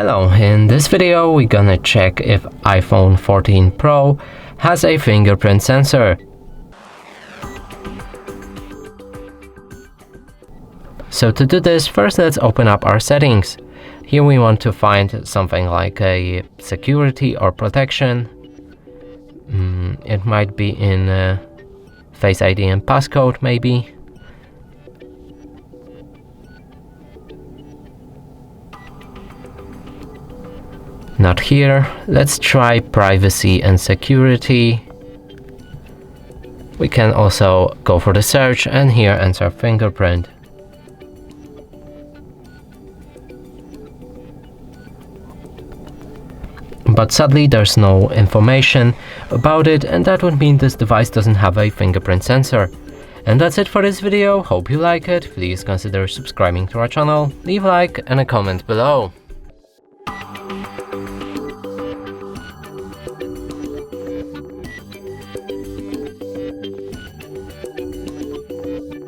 Hello, in this video we're gonna check if iPhone 14 Pro has a fingerprint sensor. So to do this, first let's open up our settings. Here we want to find something like a security or protection. It might be in Face ID and passcode maybe. Not here. Let's try privacy and security. We can also go for the search and here enter fingerprint. But sadly there's no information about it, and that would mean this device doesn't have a fingerprint sensor. And that's it for this video. Hope you like it. Please consider subscribing to our channel, leave a like and a comment below.